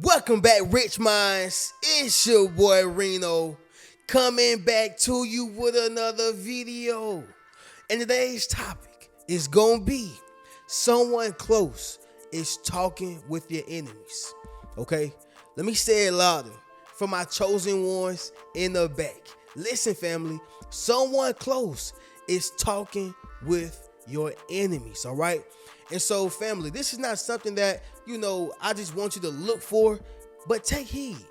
Welcome back, Rich Minds. It's your boy Reno coming back to you with another video. And today's topic is gonna be someone close is talking with your enemies. Okay? Let me say it louder for my chosen ones in the back. Listen, family, someone close is talking with your enemies, all right? And so, family, this is not something that, I just want you to look for, but take heed,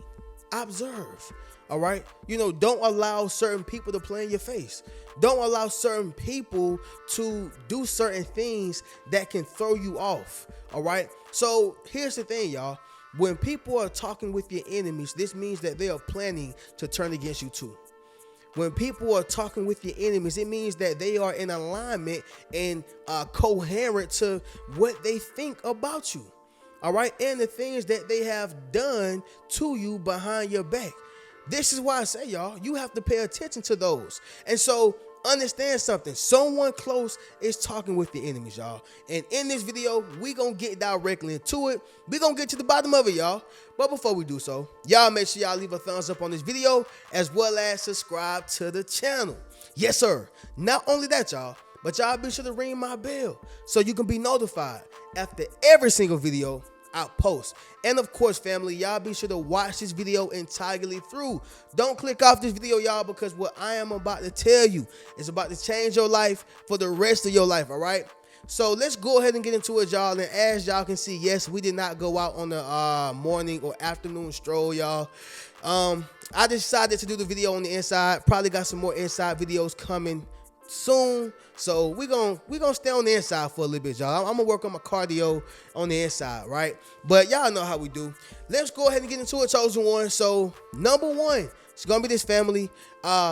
observe, all right? Don't allow certain people to play in your face. Don't allow certain people to do certain things that can throw you off, all right? So here's the thing, y'all. When people are talking with your enemies, this means that they are planning to turn against you too. When people are talking with your enemies, it means that they are in alignment and coherent to what they think about you. All right. And the things that they have done to you behind your back. This is why I say, y'all, you have to pay attention to those. And so understand something. Someone close is talking with the enemies, y'all. And in this video, we gonna get directly into it. We gonna get to the bottom of it, y'all. But before we do so, y'all make sure y'all leave a thumbs up on this video as well as subscribe to the channel. Yes, sir. Not only that, y'all, but y'all be sure to ring my bell so you can be notified after every single video I post. And of course, family, y'all be sure to watch this video entirely through. Don't click off this video, y'all, because what I am about to tell you is about to change your life for the rest of your life, all right? So let's go ahead and get into it, y'all. And as y'all can see, yes, we did not go out on the morning or afternoon stroll, y'all. I decided to do the video on the inside. Probably got some more inside videos coming soon, so we gonna stay on the inside for a little bit, y'all. I'm gonna work on my cardio on the inside, right? But y'all know how we do. Let's go ahead and get into it, chosen one. So number one, it's gonna be this, family,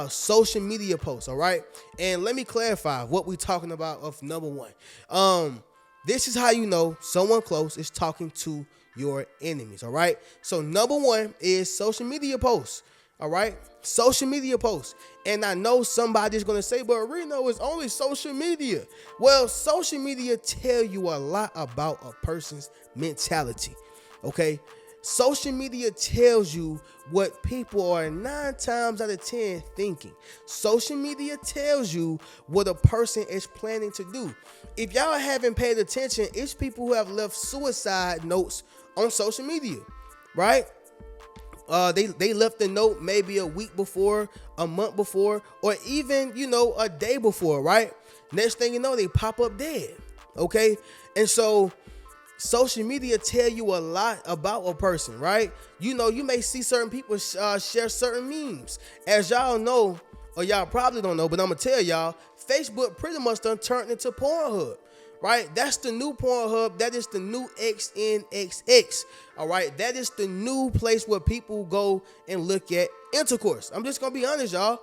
social media posts, all right? And let me clarify what we're talking about of number one. This is how you know someone close is talking to your enemies, all right? So number one is social media posts. All right, social media posts. And I know somebody's going to say, but Reno is only social media. Well, social media tell you a lot about a person's mentality. Okay, social media tells you what people are 9 times out of 10 thinking. Social media tells you what a person is planning to do. If y'all haven't paid attention, it's people who have left suicide notes on social media, right? They left a note maybe a week before, a month before, or even, a day before, right? Next thing you know, they pop up dead, okay? And so social media tell you a lot about a person, right? You may see certain people share certain memes. As y'all know, or y'all probably don't know, but I'm going to tell y'all, Facebook pretty much done turned into Pornhub. Right? That's the new Pornhub. That is the new XNXX. All right? That is the new place where people go and look at intercourse. I'm just going to be honest, y'all.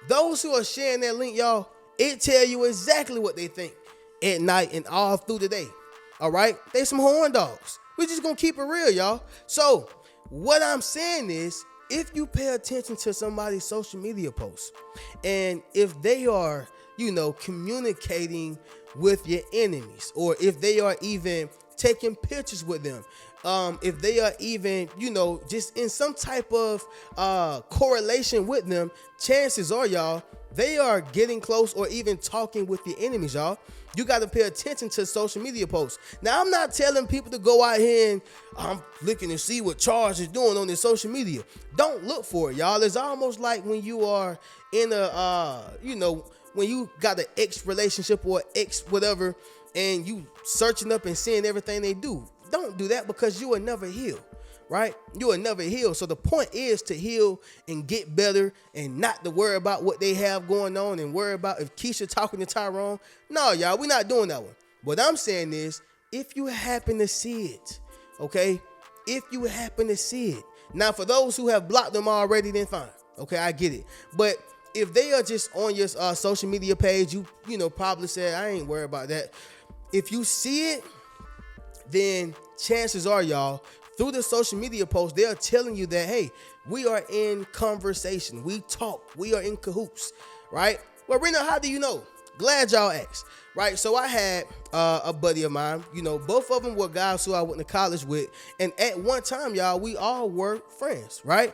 Those who are sharing that link, y'all, it tell you exactly what they think at night and all through the day. All right? They some horn dogs. We're just going to keep it real, y'all. So what I'm saying is, if you pay attention to somebody's social media posts, and if they are, communicating with your enemies, or if they are even taking pictures with them, if they are even, just in some type of correlation with them, chances are, y'all, they are getting close or even talking with the enemies, y'all. You got to pay attention to social media posts. Now, I'm not telling people to go out here and I'm looking to see what Charles is doing on their social media. Don't look for it, y'all. It's almost like when you are in a, when you got an ex relationship or ex whatever, and you searching up and seeing everything they do. Don't do that, because you will never heal, right? You will never heal. So the point is to heal and get better, and not to worry about what they have going on and worry about if Keisha talking to Tyrone. No, y'all, we're not doing that one. What I'm saying is, if you happen to see it, okay? If you happen to see it. Now, for those who have blocked them already, then fine. Okay, I get it. But if they are just on your social media page, you probably said, I ain't worried about that. If you see it, then chances are, y'all, through the social media post, they are telling you that, hey, we are in conversation. We talk. We are in cahoots, right? Well, Reno, how do you know? Glad y'all asked. Right, so I had a buddy of mine. Both of them were guys who I went to college with, and at one time, y'all, we all were friends. Right.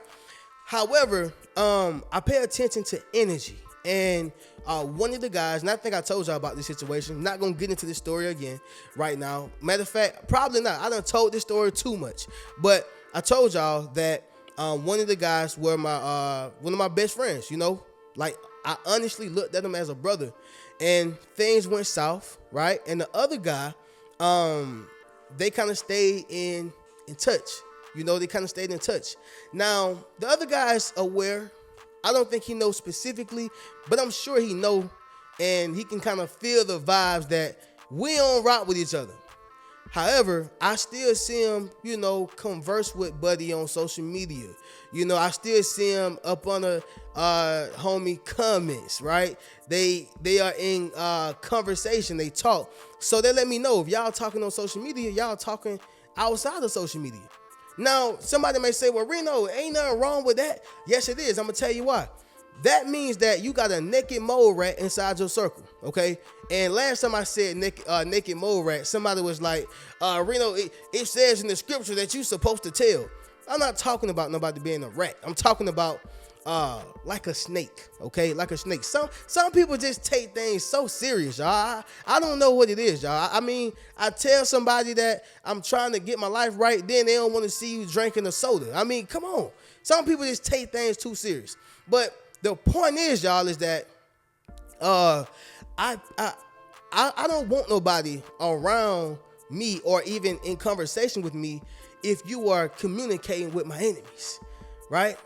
However, I pay attention to energy, and one of the guys, and I think I told y'all about this situation. I'm not gonna get into this story again right now. Matter of fact, probably not. I done told this story too much, but I told y'all that one of the guys were one of my best friends. Like I honestly looked at him as a brother, and things went south, right? And the other guy, they kind of stayed in touch. They kind of stayed in touch. Now, the other guy is aware. I don't think he knows specifically, but I'm sure he know, and he can kind of feel the vibes that we don't rock with each other. However, I still see him, converse with Buddy on social media. I still see him up on the homie comments, right? They are in conversation. They talk. So they let me know if y'all talking on social media, y'all talking outside of social media. Now, somebody may say, well, Reno, ain't nothing wrong with that. Yes, it is. I'm going to tell you why. That means that you got a naked mole rat inside your circle, okay? And last time I said naked mole rat, somebody was like, Reno, it says in the scripture that you're supposed to tell. I'm not talking about nobody being a rat. I'm talking about like a snake, okay? Like a snake. Some people just take things so serious, y'all. I don't know what it is, y'all. I mean, I tell somebody that I'm trying to get my life right, then they don't want to see you drinking a soda. I mean, come on. Some people just take things too serious. But the point is, y'all, is that I don't want nobody around me or even in conversation with me if you are communicating with my enemies, right?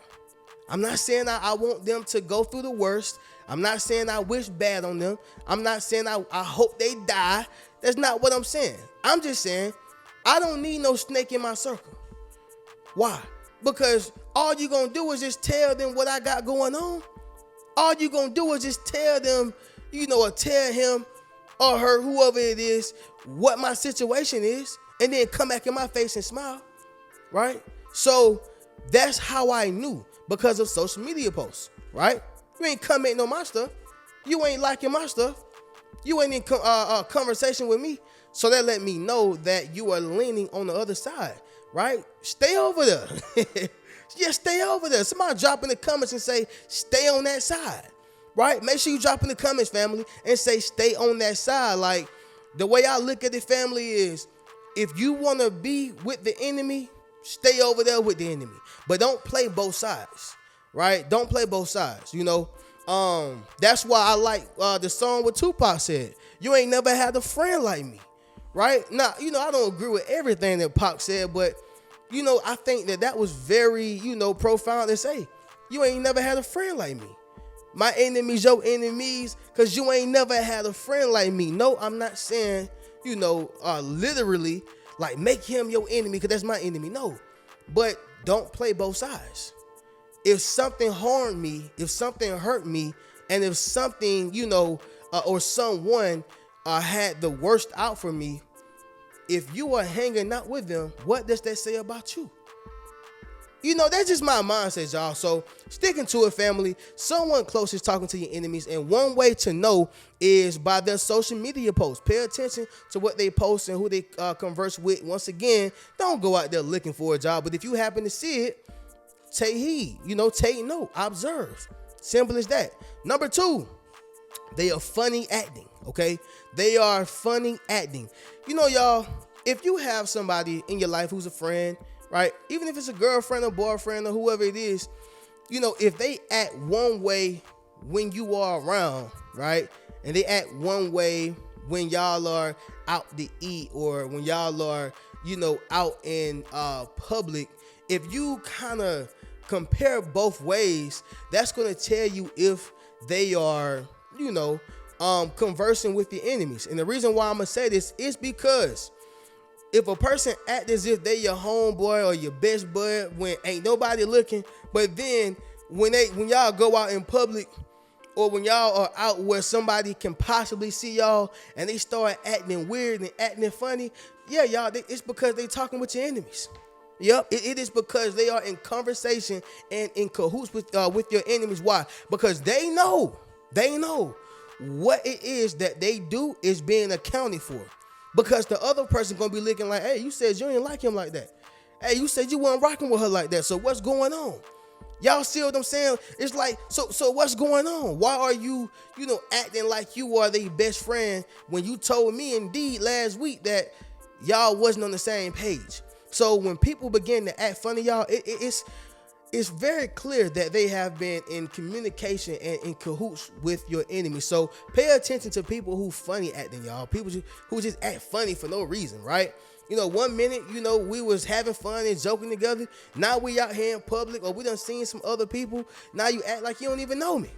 I'm not saying I want them to go through the worst. I'm not saying I wish bad on them. I'm not saying I hope they die. That's not what I'm saying. I'm just saying I don't need no snake in my circle. Why? Because all you gonna do is just tell them what I got going on. All you gonna do is just tell them, or tell him or her, whoever it is, what my situation is, and then come back in my face and smile, right? So that's how I knew, because of social media posts, right? You ain't commenting on my stuff. You ain't liking my stuff. You ain't in conversation with me. So that let me know that you are leaning on the other side, right? Stay over there. Yeah, stay over there. Somebody drop in the comments and say, stay on that side, right? Make sure you drop in the comments, family, and say, stay on that side. Like, the way I look at the family is, if you want to be with the enemy, stay over there with the enemy. But don't play both sides, right? Don't play both sides, That's why I like the song what Tupac said. You ain't never had a friend like me, right? Now, I don't agree with everything that Pac said, but I think that was very, profound to say. You ain't never had a friend like me. My enemies, your enemies, because you ain't never had a friend like me. No, I'm not saying, literally, like, make him your enemy because that's my enemy. No, but don't play both sides. If something harmed me, if something hurt me, and if something, or someone had the worst out for me, if you are hanging out with them, what does that say about you? That's just my mindset, y'all. So sticking to it, family. Someone close is talking to your enemies, and one way to know is by their social media posts. Pay attention to what they post and who they converse with. Once again, don't go out there looking for a job, but if you happen to see it, take heed. Take note. Observe. Simple as that. Number 2, they are funny acting. Okay, they are funny acting. Y'all, if you have somebody in your life who's a friend, right? Even if it's a girlfriend or boyfriend or whoever it is, if they act one way when you are around, right? And they act one way when y'all are out to eat or when y'all are, out in public. If you kind of compare both ways, that's going to tell you if they are, conversing with your enemies. And the reason why I'm going to say this is because if a person act as if they your homeboy or your best bud when ain't nobody looking, but then when y'all go out in public or when y'all are out where somebody can possibly see y'all and they start acting weird and acting funny, yeah, y'all, it's because they talking with your enemies. Yep, it is because they are in conversation and in cahoots with your enemies. Why? Because they know what it is that they do is being accounted for. Because the other person gonna be looking like, hey, you said you didn't like him like that. Hey, you said you weren't rocking with her like that. So what's going on? Y'all see what I'm saying? It's like, so what's going on? Why are you, acting like you are their best friend when you told me indeed last week that y'all wasn't on the same page? So when people begin to act funny, y'all, it's very clear that they have been in communication and in cahoots with your enemy. So pay attention to people who funny acting, y'all. People who just act funny for no reason, right? 1 minute, we was having fun and joking together. Now we out here in public, or we done seen some other people. Now you act like you don't even know me,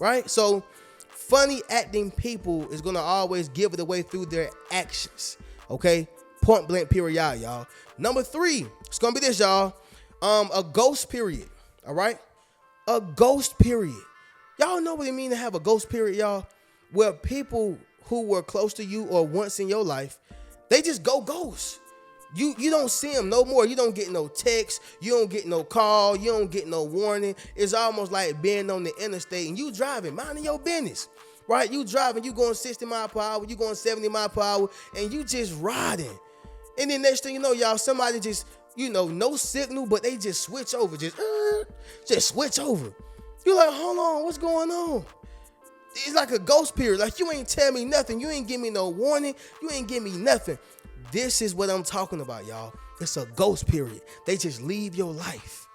right? So funny acting people is gonna always give it away through their actions, okay? Point blank period, y'all. Number 3, it's gonna be this, y'all. A ghost period, all right? A ghost period. Y'all know what it mean to have a ghost period, y'all? Where people who were close to you or once in your life, they just go ghost. You don't see them no more. You don't get no text. You don't get no call. You don't get no warning. It's almost like being on the interstate and you driving, minding your business, right? You driving, you going 60 miles per hour, you going 70 miles per hour, and you just riding. And then next thing you know, y'all, somebody just, no signal, but they just switch over, just switch over. You're like, hold on, what's going on? It's like a ghost period. Like, you ain't tell me nothing. You ain't give me no warning. You ain't give me nothing. This is what I'm talking about, y'all. It's a ghost period. They just leave your life.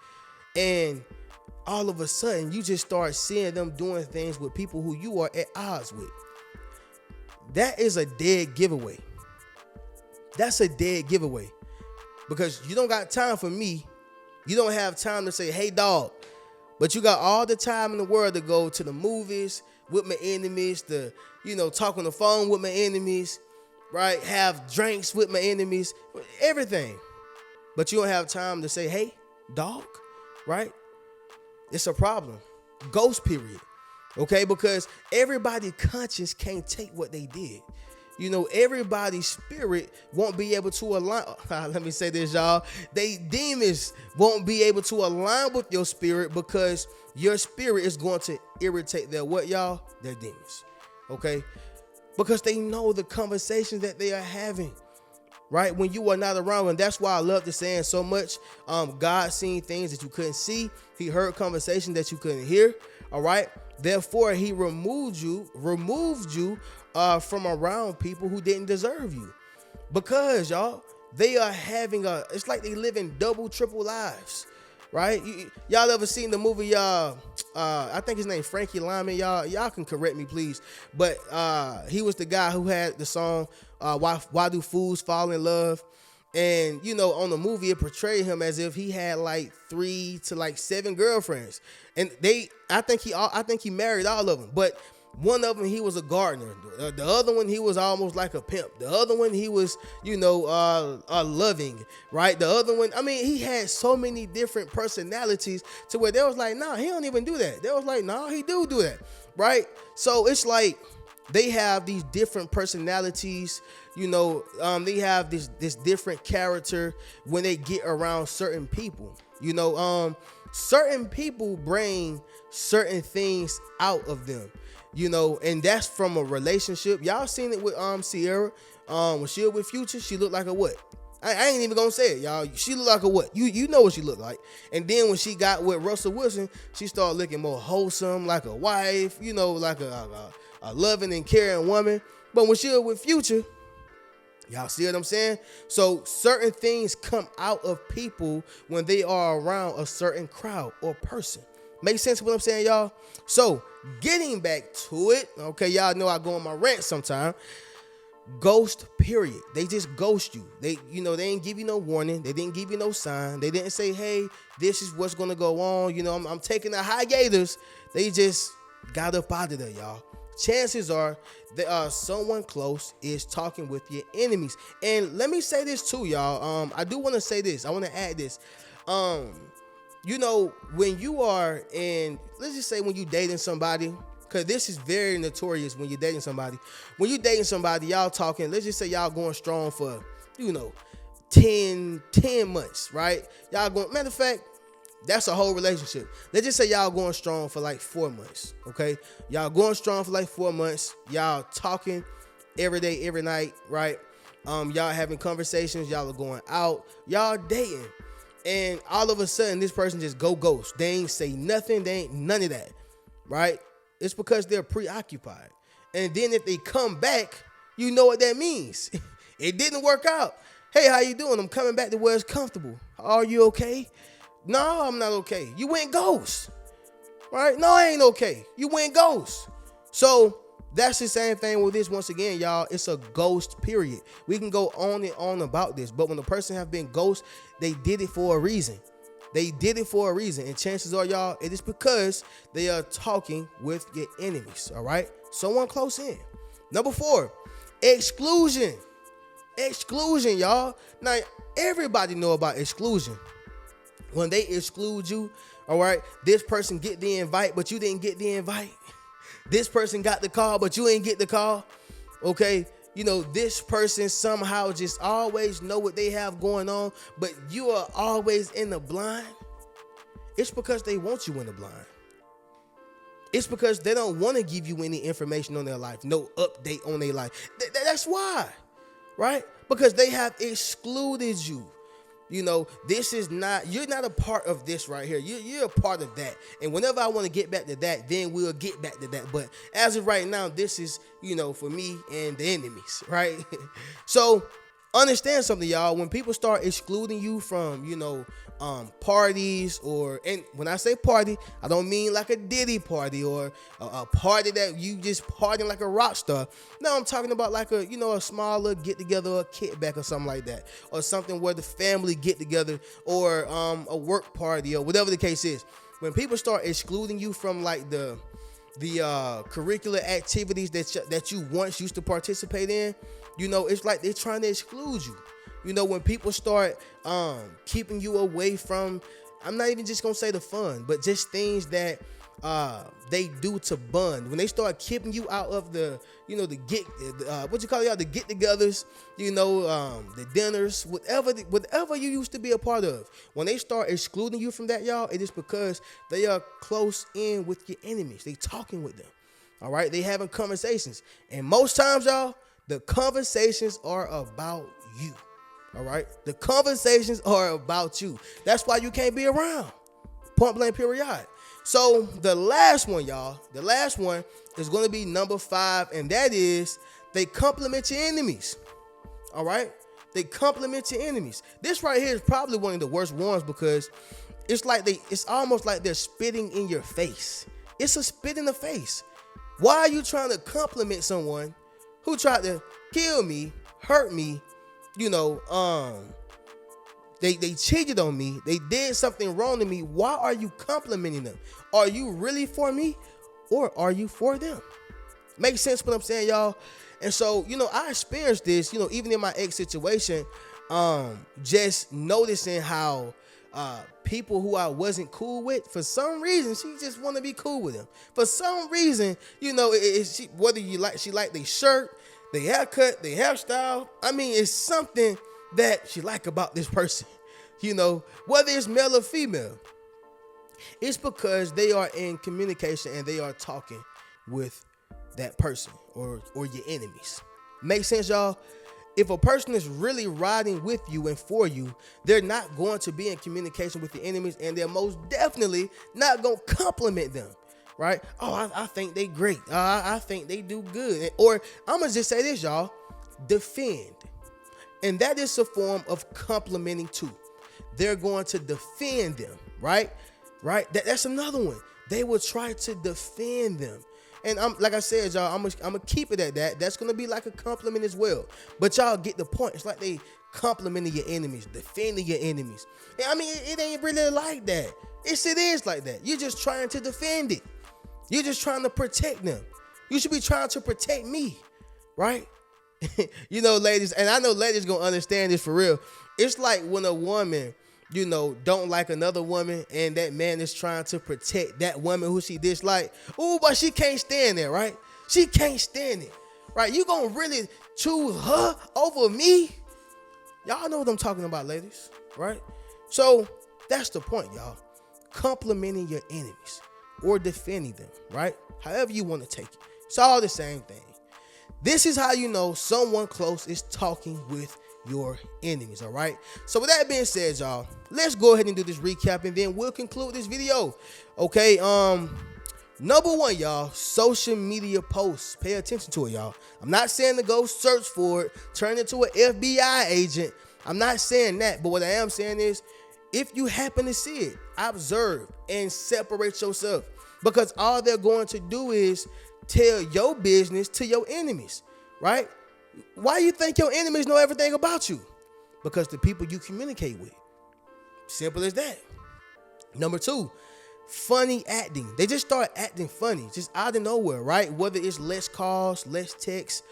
And all of a sudden, you just start seeing them doing things with people who you are at odds with. That is a dead giveaway. That's a dead giveaway. Because you don't got time for me. You don't have time to say, hey, dog. But you got all the time in the world to go to the movies with my enemies, to, talk on the phone with my enemies, right? Have drinks with my enemies, everything. But you don't have time to say, hey, dog, right? It's a problem. Ghost period. Okay? Because everybody's conscience can't take what they did. Everybody's spirit won't be able to align. Let me say this, y'all. They demons won't be able to align with your spirit because your spirit is going to irritate their what, y'all? Their demons. Okay? Because they know the conversations that they are having, right? When you are not around. And that's why I love the saying so much. God seen things that you couldn't see. He heard conversations that you couldn't hear. All right? Therefore, he removed you from around people who didn't deserve you. Because, y'all, they are having it's like they living double, triple lives, right? Y'all ever seen the movie, I think his name Frankie Lyman, y'all can correct me, please. But he was the guy who had the song, Why Do Fools Fall in Love? And, on the movie, it portrayed him as if he had like 3 to 7 girlfriends. And I think he married all of them. But one of them, he was a gardener. The other one, he was almost like a pimp. The other one, he was, loving, right? The other one, he had so many different personalities to where they was like, nah, he don't even do that. They was like, nah, he do that, right? So it's like they have these different personalities. They have this different character when they get around certain people. Certain people bring certain things out of them. And that's from a relationship. Y'all seen it with Sierra. When she was with Future, she looked like a what? I ain't even gonna say it, y'all. She looked like a what? You know what she looked like. And then when she got with Russell Wilson, she started looking more wholesome, like a wife, like a loving and caring woman. But when she was with Future, y'all see what I'm saying? So certain things come out of people when they are around a certain crowd or person. Make sense what I'm saying, y'all? So getting back to it, okay, y'all know I go on my rant sometime. Ghost period. They just ghost you. They ain't give you no warning. They didn't give you no sign. They didn't say, hey, this is what's gonna go on. I'm taking the hiatus. They just got up out of there, y'all. Chances are that someone close is talking with your enemies. And let me say this too, y'all. I do want to say this. I want to add this. When you are let's just say when you dating somebody, because this is very notorious when you're dating somebody. When you're dating somebody, y'all talking, let's just say y'all going strong for, 10 months, right? Y'all going, matter of fact, That's a whole relationship. Let's just say y'all going strong for like 4 months. Okay, y'all going strong for like 4 months. Y'all talking every day, every night, right? Y'all having conversations. Y'all are going out. Y'all dating, and all of a sudden, this person just go ghost. They ain't say nothing. They ain't none of that, right? It's because they're preoccupied. And then if they come back, you know what that means. It didn't work out. Hey, how you doing? I'm coming back to where it's comfortable. Are you okay? No, I'm not okay. You went ghost, right? No, I ain't okay. You went ghost. So that's the same thing with this. Once again, y'all, it's a ghost period. We can go on and on about this, but when a person have been ghost, they did it for a reason. They did it for a reason, and chances are, y'all, it is because they are talking with your enemies, all right? Someone close in. Number 4, exclusion. Exclusion, y'all. Now, everybody know about exclusion. When they exclude you, all right, this person get the invite, but you didn't get the invite. This person got the call, but you ain't get the call. Okay, you know, this person somehow just always know what they have going on, but you are always in the blind. It's because they want you in the blind. It's because they don't want to give you any information on their life, no update on their life. That's why, right? Because they have excluded you. You know, this is not, you're not a part of this right here. You're a part of that. And whenever I want to get back to that, then we'll get back to that. But as of right now, this is, you know, for me and the enemies, right? So understand something, y'all. When people start excluding you from, you know, parties, and when I say party, I don't mean like a Diddy party or a party that you just partying like a rock star. No, I'm talking about like a, you know, a small little get together, or a kickback or something like that, or something where the family get together, or a work party, or whatever the case is. When people start excluding you from like the curricular activities that you once used to participate in, you know, it's like they're trying to exclude you. You know, when people start keeping you away from, I'm not even just gonna say the fun, but just things that they do to bond. When they start keeping you out of the, you know, the what you call y'all, the get-togethers, you know, the dinners, whatever you used to be a part of. When they start excluding you from that, y'all, it is because they are close in with your enemies. They talking with them. All right, they having conversations, and most times, y'all, the conversations are about you. All right, the conversations are about you. That's why you can't be around. Point blank, period. So the last one, y'all, the last one is going to be number 5, and that is they compliment your enemies. All right, they compliment your enemies. This right here is probably one of the worst ones because it's almost like they're spitting in your face. It's a spit in the face. Why are you trying to compliment someone who tried to kill me, hurt me? You know, they cheated on me. They did something wrong to me. Why are you complimenting them? Are you really for me, or are you for them? Makes sense what I'm saying, y'all? And so, you know, I experienced this, you know, even in my ex situation, just noticing how people who I wasn't cool with, for some reason, she just want to be cool with them. For some reason, you know, whether she like their shirt, their haircut, their hairstyle. I mean, it's something that she like about this person, you know, whether it's male or female. It's because they are in communication and they are talking with that person or your enemies. Make sense, y'all? If a person is really riding with you and for you, they're not going to be in communication with the enemies, and they're most definitely not going to compliment them. Right? Oh, I think they great. I think they do good. Or I'm going to just say this, y'all. Defend. And that is a form of complimenting too. They're going to defend them, right? Right? That's another one. They will try to defend them. And like I said, y'all, I'm gonna keep it at that. That's going to be like a compliment as well. But y'all get the point. It's like they complimenting your enemies, defending your enemies. And I mean, it ain't really like that. It is like that. You're just trying to defend it. You're just trying to protect them. You should be trying to protect me, right? You know, ladies, and I know ladies gonna understand this for real. It's like when a woman, you know, don't like another woman, and that man is trying to protect that woman who she dislike. Ooh, but she can't stand it, right? She can't stand it, right? You gonna really choose her over me? Y'all know what I'm talking about, ladies, right? So that's the point, y'all. complimenting your enemies or defending them, right? However you want to take it. It's all the same thing. This is how you know someone close is talking with your enemies, all right? So with that being said, y'all, let's go ahead and do this recap and then we'll conclude this video. Okay, number one, y'all, social media posts. Pay attention to it, y'all. I'm not saying to go search for it, turn into an FBI agent. I'm not saying that, but what I am saying is if you happen to see it, observe and separate yourself, because all they're going to do is tell your business to your enemies, right? Why you think your enemies know everything about you? Because the people you communicate with. Simple as that. Number two, funny acting. They just start acting funny, just out of nowhere, right? Whether it's less calls, less texts,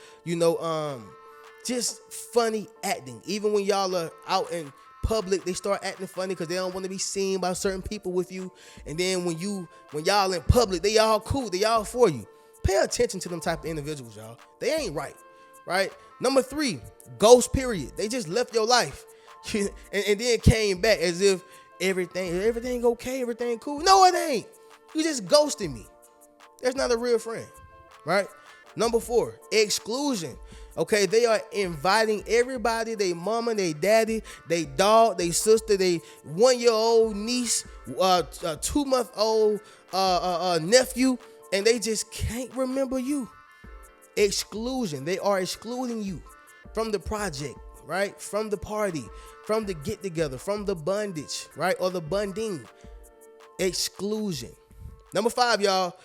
just funny acting. Even when y'all are out in public, they start acting funny because they don't want to be seen by certain people with you. And then when y'all in public, they all cool, they all for you. Pay attention to them type of individuals, y'all. They ain't right. Number three, ghost period. They just left your life and then came back as if everything okay, everything cool. No, it ain't. You just ghosted me. That's not a real friend, right? Number four, exclusion. Okay, they are inviting everybody, they mama, they daddy, they dog, they sister, they 1-year-old niece, 2-month-old nephew, and they just can't remember you. Exclusion. They are excluding you from the project, right? From the party, from the get together, from the bondage, right? Or the bonding. Exclusion. Number five, y'all,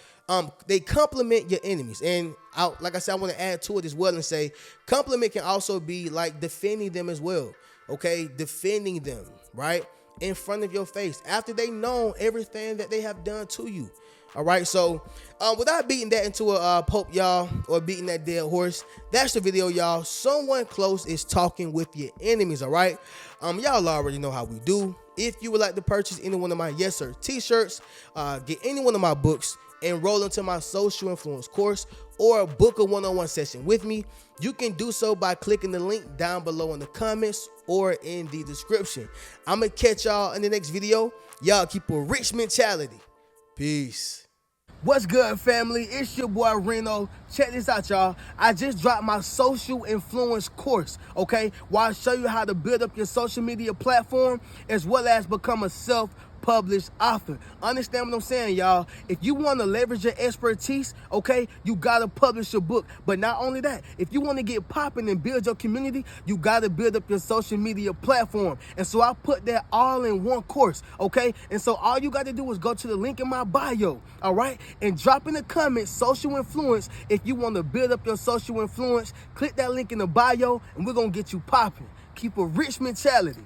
they compliment your enemies. And like I said, I want to add to it as well and say compliment can also be like defending them as well. Okay, defending them, right? In front of your face after they know everything that they have done to you. All right, so without beating that into a pulp, y'all, or beating that dead horse, that's the video, y'all. Someone close is talking with your enemies. All right, y'all already know how we do. If you would like to purchase any one of my Yes Sir t-shirts, get any one of my books, enroll into my social influence course, or book a one-on-one session with me, you can do so by clicking the link down below in the comments or in the description. I'm gonna catch y'all in the next video. Y'all keep a rich mentality. Peace. What's good, family? It's your boy Reno. Check this out, y'all. I just dropped my social influence course, okay? Where I show you how to build up your social media platform as well as become a self-published author. Understand what I'm saying, y'all? If you want to leverage your expertise, okay, you got to publish your book. But not only that, if you want to get popping and build your community, you got to build up your social media platform. And so I put that all in one course, okay? And so all you got to do is go to the link in my bio, all right? And drop in the comments social influence if you want to build up your social influence. Click that link in the bio and we're going to get you popping. Keep a rich mentality.